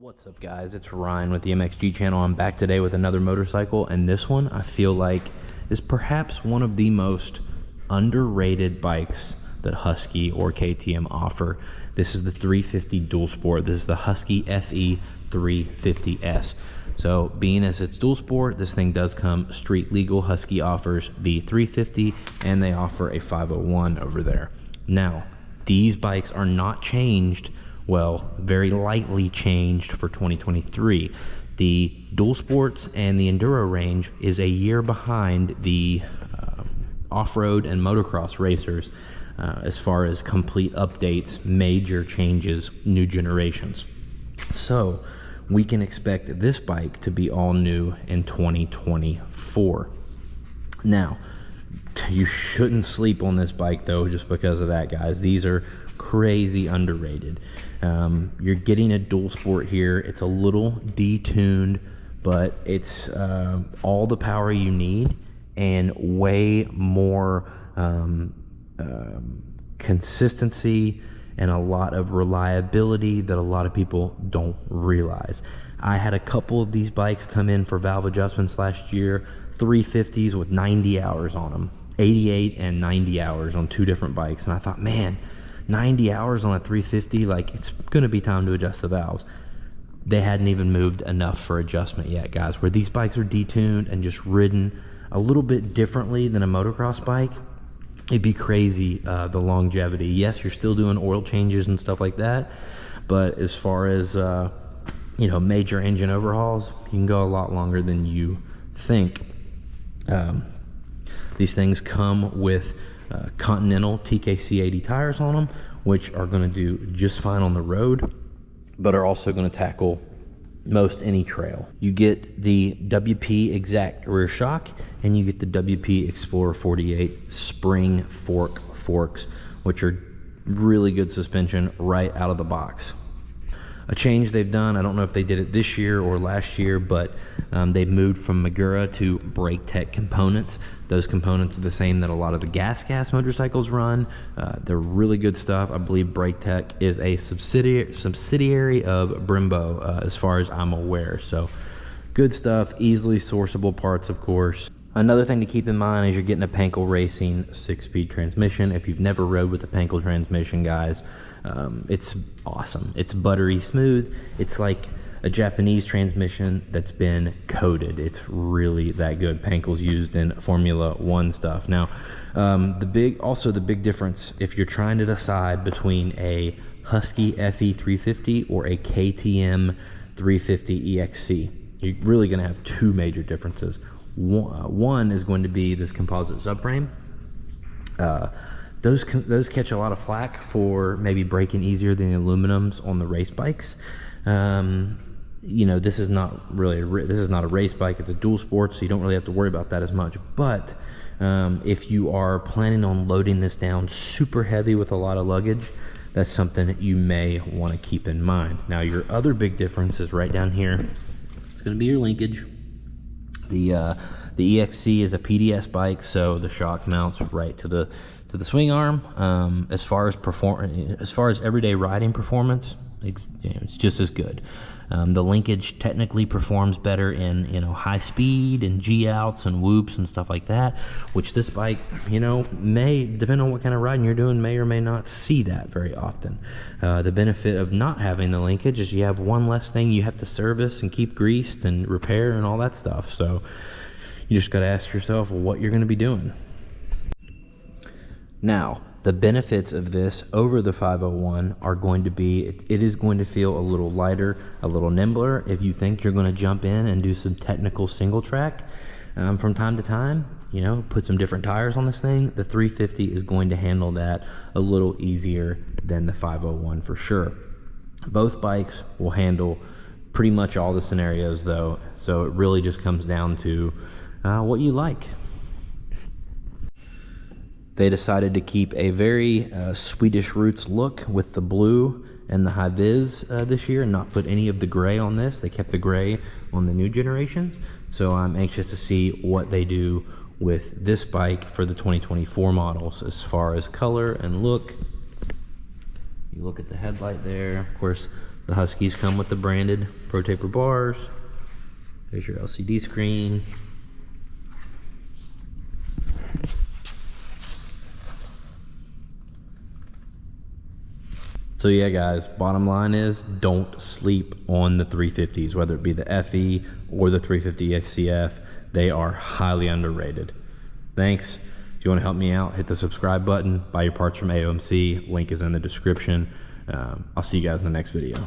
What's up guys, it's Ryan with the MXG channel. I'm back today with another motorcycle, and this one I feel like is perhaps one of the most underrated bikes that Husky or KTM offer. This is the 350 dual sport. This is the Husky FE350S. So being as it's dual sport, this thing does come street legal. Husky offers the 350 and they offer a 501 over there. Now, these bikes are not changed, well, very lightly changed for 2023. The dual sports and the enduro range is a year behind the off-road and motocross racers as far as complete updates, major changes, new generations. So we can expect this bike to be all new in 2024. Now, you shouldn't sleep on this bike though, just because of that, guys. These are crazy underrated. You're getting a dual sport here. It's a little detuned, but it's all the power you need and way more consistency and a lot of reliability that a lot of people don't realize. I had a couple of these bikes come in for valve adjustments last year, 350s with 90 hours on them, 88 and 90 hours on two different bikes, and I thought, man, 90 hours on a 350, like, it's gonna be time to adjust the valves. They hadn't even moved enough for adjustment yet, guys. Where these bikes are detuned and just ridden a little bit differently than a motocross bike, it'd be crazy, the longevity. Yes, you're still doing oil changes and stuff like that, but as far as you know, major engine overhauls, you can go a lot longer than you think. These things come with Continental TKC 80 tires on them, which are going to do just fine on the road, but are also going to tackle most any trail. You get the WP Exact rear shock, and you get the WP Explorer 48 spring forks, which are really good suspension right out of the box. A change they've done, I don't know if they did it this year or last year, but they've moved from Magura to Brake Tech components. Those components are the same that a lot of the gas motorcycles run. They're really good stuff. I believe Brake Tech is a subsidiary of Brembo, as far as I'm aware. So good stuff, easily sourceable parts, of course. Another thing to keep in mind is you're getting a Pankel Racing 6-speed transmission. If you've never rode with a Pankel transmission, guys, it's awesome. It's buttery smooth. It's like a Japanese transmission that's been coated. It's really that good. Pankel's used in Formula 1 stuff. Now, the big difference, if you're trying to decide between a Husky FE350 or a KTM 350 EXC, you're really going to have two major differences. One is going to be this composite subframe. Those catch a lot of flack for maybe breaking easier than the aluminums on the race bikes. You know, this is not really a race bike. It's a dual sport, so you don't really have to worry about that as much. But if you are planning on loading this down super heavy with a lot of luggage, that's something that you may want to keep in mind. Now, your other big difference is right down here. It's going to be your linkage. The EXC is a PDS bike, so the shock mounts right to the swing arm. As far as everyday riding performance, it's just as good. The linkage technically performs better in, you know, high speed and G outs and whoops and stuff like that, which this bike, you know, may, depending on what kind of riding you're doing, may or may not see that very often. The benefit of not having the linkage is you have one less thing you have to service and keep greased and repair and all that stuff. So you just got to ask yourself what you're going to be doing. Now, the benefits of this over the 501 are going to be, it is going to feel a little lighter, a little nimbler. If you think you're going to jump in and do some technical single track from time to time, you know, put some different tires on this thing, the 350 is going to handle that a little easier than the 501 for sure. Both bikes will handle pretty much all the scenarios though, so it really just comes down to what you like. They decided to keep a very Swedish roots look with the blue and the high vis this year and not put any of the gray on this. They kept the gray on the new generation. So I'm anxious to see what they do with this bike for the 2024 models as far as color and look. You look at the headlight there. Of course, The Huskies come with the branded Pro Taper bars. There's your LCD screen. So yeah guys, bottom line is don't sleep on the 350s, whether it be the FE or the 350 XCF. They are highly underrated. Thanks. If you want to help me out, hit the subscribe button, buy your parts from AOMC, link is in the description. I'll see you guys in the next video.